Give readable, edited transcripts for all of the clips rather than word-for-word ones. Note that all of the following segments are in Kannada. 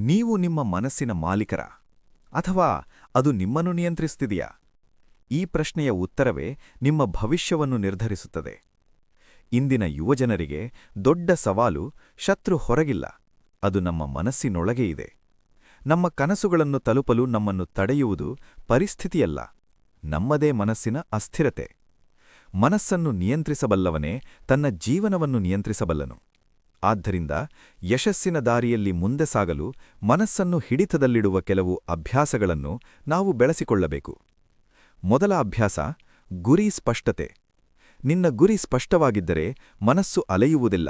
ನೀವು ನಿಮ್ಮ ಮನಸ್ಸಿನ ಮಾಲೀಕರ ಅಥವಾ ಅದು ನಿಮ್ಮನ್ನು ನಿಯಂತ್ರಿಸುತ್ತಿದೆಯಾ? ಈ ಪ್ರಶ್ನೆಯ ಉತ್ತರವೇ ನಿಮ್ಮ ಭವಿಷ್ಯವನ್ನು ನಿರ್ಧರಿಸುತ್ತದೆ. ಇಂದಿನ ಯುವಜನರಿಗೆ ದೊಡ್ಡ ಸವಾಲು ಶತ್ರು ಹೊರಗಿಲ್ಲ, ಅದು ನಮ್ಮ ಮನಸ್ಸಿನೊಳಗೆ ಇದೆ. ನಮ್ಮ ಕನಸುಗಳನ್ನು ತಲುಪಲು ನಮ್ಮನ್ನು ತಡೆಯುವುದು ಪರಿಸ್ಥಿತಿಯಲ್ಲ, ನಮ್ಮದೇ ಮನಸ್ಸಿನ ಅಸ್ಥಿರತೆ. ಮನಸ್ಸನ್ನು ನಿಯಂತ್ರಿಸಬಲ್ಲವನೇ ತನ್ನ ಜೀವನವನ್ನು ನಿಯಂತ್ರಿಸಬಲ್ಲನು. ಆದ್ದರಿಂದ ಯಶಸ್ಸಿನ ದಾರಿಯಲ್ಲಿ ಮುಂದೆ ಸಾಗಲು ಮನಸ್ಸನ್ನು ಹಿಡಿತದಲ್ಲಿಡುವ ಕೆಲವು ಅಭ್ಯಾಸಗಳನ್ನು ನಾವು ಬೆಳೆಸಿಕೊಳ್ಳಬೇಕು. ಮೊದಲ ಅಭ್ಯಾಸ ಗುರಿ ಸ್ಪಷ್ಟತೆ. ನಿನ್ನ ಗುರಿ ಸ್ಪಷ್ಟವಾಗಿದ್ದರೆ ಮನಸ್ಸು ಅಲೆಯುವುದಿಲ್ಲ.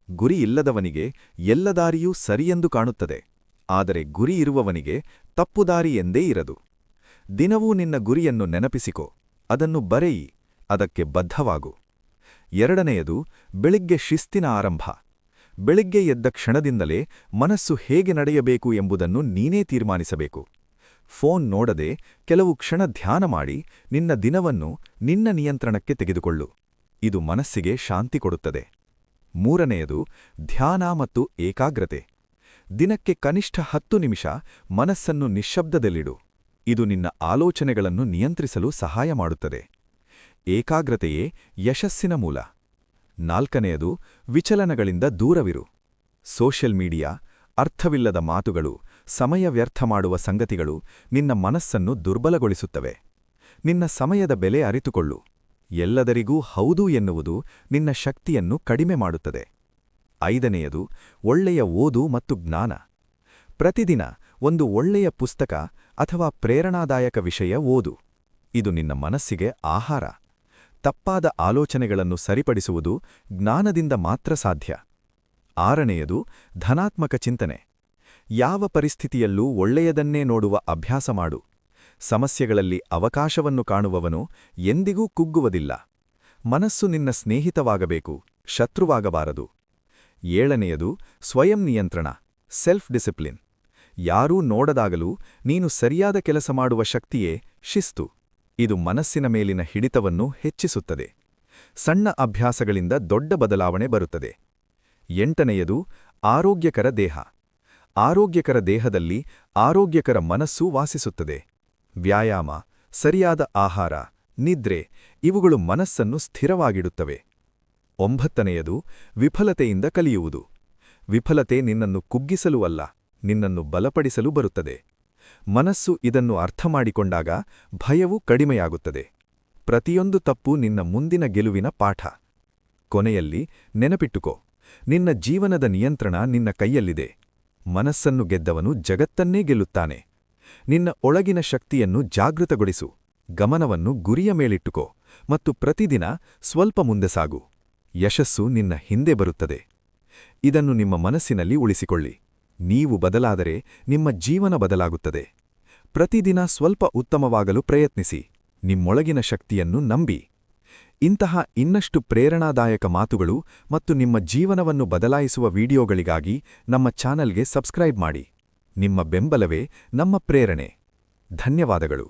ಗುರಿ ಇಲ್ಲದವನಿಗೆ ಎಲ್ಲ ದಾರಿಯೂ ಸರಿಯೆಂದು ಕಾಣುತ್ತದೆ, ಆದರೆ ಗುರಿ ಇರುವವನಿಗೆ ತಪ್ಪುದಾರಿ ಎಂದೇ ಇರದು. ದಿನವೂ ನಿನ್ನ ಗುರಿಯನ್ನು ನೆನಪಿಸಿಕೋ, ಅದನ್ನು ಬರೆಯಿ, ಅದಕ್ಕೆ ಬದ್ಧವಾಗು. ಎರಡನೆಯದು ಬೆಳಿಗ್ಗೆ ಶಿಸ್ತಿನ ಆರಂಭ. ಬೆಳಿಗ್ಗೆ ಎದ್ದ ಕ್ಷಣದಿಂದಲೇ ಮನಸ್ಸು ಹೇಗೆ ನಡೆಯಬೇಕು ಎಂಬುದನ್ನು ನೀನೇ ತೀರ್ಮಾನಿಸಬೇಕು. ಫೋನ್ ನೋಡದೆ ಕೆಲವು ಕ್ಷಣ ಧ್ಯಾನ ಮಾಡಿ ನಿನ್ನ ದಿನವನ್ನು ನಿನ್ನ ನಿಯಂತ್ರಣಕ್ಕೆ ತೆಗೆದುಕೊಳ್ಳು. ಇದು ಮನಸ್ಸಿಗೆ ಶಾಂತಿ ಕೊಡುತ್ತದೆ. ಮೂರನೆಯದು ಧ್ಯಾನ ಮತ್ತು ಏಕಾಗ್ರತೆ. ದಿನಕ್ಕೆ ಕನಿಷ್ಠ 10 ನಿಮಿಷ ಮನಸ್ಸನ್ನು ನಿಶ್ಶಬ್ದದಲ್ಲಿಡು. ಇದು ನಿನ್ನ ಆಲೋಚನೆಗಳನ್ನು ನಿಯಂತ್ರಿಸಲು ಸಹಾಯ ಮಾಡುತ್ತದೆ. ಏಕಾಗ್ರತೆಯೇ ಯಶಸ್ಸಿನ ಮೂಲ. ನಾಲ್ಕನೆಯದು ವಿಚಲನಗಳಿಂದ ದೂರವಿರು. ಸೋಷಿಯಲ್ ಮೀಡಿಯಾ, ಅರ್ಥವಿಲ್ಲದ ಮಾತುಗಳು, ಸಮಯ ವ್ಯರ್ಥ ಮಾಡುವ ಸಂಗತಿಗಳು ನಿನ್ನ ಮನಸ್ಸನ್ನು ದುರ್ಬಲಗೊಳಿಸುತ್ತವೆ. ನಿನ್ನ ಸಮಯದ ಬೆಲೆ ಅರಿತುಕೊಳ್ಳು. ಎಲ್ಲದರಿಗೂ ಹೌದು ಎನ್ನುವುದು ನಿನ್ನ ಶಕ್ತಿಯನ್ನು ಕಡಿಮೆ ಮಾಡುತ್ತದೆ. ಐದನೆಯದು ಒಳ್ಳೆಯ ಓದು ಮತ್ತು ಜ್ಞಾನ. ಪ್ರತಿದಿನ ಒಂದು ಒಳ್ಳೆಯ ಪುಸ್ತಕ ಅಥವಾ ಪ್ರೇರಣಾದಾಯಕ ವಿಷಯ ಓದು. ಇದು ನಿನ್ನ ಮನಸ್ಸಿಗೆ ಆಹಾರ. ತಪ್ಪಾದ ಆಲೋಚನೆಗಳನ್ನು ಸರಿಪಡಿಸುವುದು ಜ್ಞಾನದಿಂದ ಮಾತ್ರ ಸಾಧ್ಯ. ಆರನೆಯದು ಧನಾತ್ಮಕ ಚಿಂತನೆ. ಯಾವ ಪರಿಸ್ಥಿತಿಯಲ್ಲೂ ಒಳ್ಳೆಯದನ್ನೇ ನೋಡುವ ಅಭ್ಯಾಸ ಮಾಡು. ಸಮಸ್ಯೆಗಳಲ್ಲಿ ಅವಕಾಶವನ್ನು ಕಾಣುವವನು ಎಂದಿಗೂ ಕುಗ್ಗುವುದಿಲ್ಲ. ಮನಸ್ಸು ನಿನ್ನ ಸ್ನೇಹಿತವಾಗಬೇಕು, ಶತ್ರುವಾಗಬಾರದು. ಏಳನೆಯದು ಸ್ವಯಂ ನಿಯಂತ್ರಣ, ಸೆಲ್ಫ್ ಡಿಸಿಪ್ಲಿನ್. ಯಾರೂ ನೋಡದಾಗಲೂ ನೀನು ಸರಿಯಾದ ಕೆಲಸ ಮಾಡುವ ಶಕ್ತಿಯೇ ಶಿಸ್ತು. ಇದು ಮನಸ್ಸಿನ ಮೇಲಿನ ಹಿಡಿತವನ್ನು ಹೆಚ್ಚಿಸುತ್ತದೆ. ಸಣ್ಣ ಅಭ್ಯಾಸಗಳಿಂದ ದೊಡ್ಡ ಬದಲಾವಣೆ ಬರುತ್ತದೆ. ಎಂಟನೆಯದು ಆರೋಗ್ಯಕರ ದೇಹ. ಆರೋಗ್ಯಕರ ದೇಹದಲ್ಲಿ ಆರೋಗ್ಯಕರ ಮನಸ್ಸು ವಾಸಿಸುತ್ತದೆ. ವ್ಯಾಯಾಮ, ಸರಿಯಾದ ಆಹಾರ, ನಿದ್ರೆ ಇವುಗಳು ಮನಸ್ಸನ್ನು ಸ್ಥಿರವಾಗಿಡುತ್ತವೆ. ಒಂಬತ್ತನೆಯದು ವಿಫಲತೆಯಿಂದ ಕಲಿಯುವುದು. ವಿಫಲತೆ ನಿನ್ನನ್ನು ಕುಗ್ಗಿಸಲು ಅಲ್ಲ, ನಿನ್ನನ್ನು ಬಲಪಡಿಸಲು ಬರುತ್ತದೆ. ಮನಸ್ಸು ಇದನ್ನು ಅರ್ಥಮಾಡಿಕೊಂಡಾಗ ಭಯವು ಕಡಿಮೆಯಾಗುತ್ತದೆ. ಪ್ರತಿಯೊಂದು ತಪ್ಪು ನಿನ್ನ ಮುಂದಿನ ಗೆಲುವಿನ ಪಾಠ. ಕೊನೆಯಲ್ಲಿ ನೆನಪಿಟ್ಟುಕೋ, ನಿನ್ನ ಜೀವನದ ನಿಯಂತ್ರಣ ನಿನ್ನ ಕೈಯಲ್ಲಿದೆ. ಮನಸ್ಸನ್ನು ಗೆದ್ದವನು ಜಗತ್ತನ್ನೇ ಗೆಲ್ಲುತ್ತಾನೆ. ನಿನ್ನ ಒಳಗಿನ ಶಕ್ತಿಯನ್ನು ಜಾಗೃತಗೊಳಿಸು, ಗಮನವನ್ನು ಗುರಿಯ ಮೇಲಿಟ್ಟುಕೋ ಮತ್ತು ಪ್ರತಿದಿನ ಸ್ವಲ್ಪ ಮುಂದೆ ಸಾಗು. ಯಶಸ್ಸು ನಿನ್ನ ಹಿಂದೆ ಬರುತ್ತದೆ. ಇದನ್ನು ನಿಮ್ಮ ಮನಸ್ಸಿನಲ್ಲಿ ಉಳಿಸಿಕೊಳ್ಳಿ. ನೀವು ಬದಲಾದರೆ ನಿಮ್ಮ ಜೀವನ ಬದಲಾಗುತ್ತದೆ. ಪ್ರತಿದಿನ ಸ್ವಲ್ಪ ಉತ್ತಮವಾಗಲು ಪ್ರಯತ್ನಿಸಿ, ನಿಮ್ಮೊಳಗಿನ ಶಕ್ತಿಯನ್ನು ನಂಬಿ. ಇಂತಹ ಇನ್ನಷ್ಟು ಪ್ರೇರಣಾದಾಯಕ ಮಾತುಗಳು ಮತ್ತು ನಿಮ್ಮ ಜೀವನವನ್ನು ಬದಲಾಯಿಸುವ ವಿಡಿಯೋಗಳಿಗಾಗಿ ನಮ್ಮ ಚಾನಲ್ಗೆ ಸಬ್ಸ್ಕ್ರೈಬ್ ಮಾಡಿ. ನಿಮ್ಮ ಬೆಂಬಲವೇ ನಮ್ಮ ಪ್ರೇರಣೆ. ಧನ್ಯವಾದಗಳು.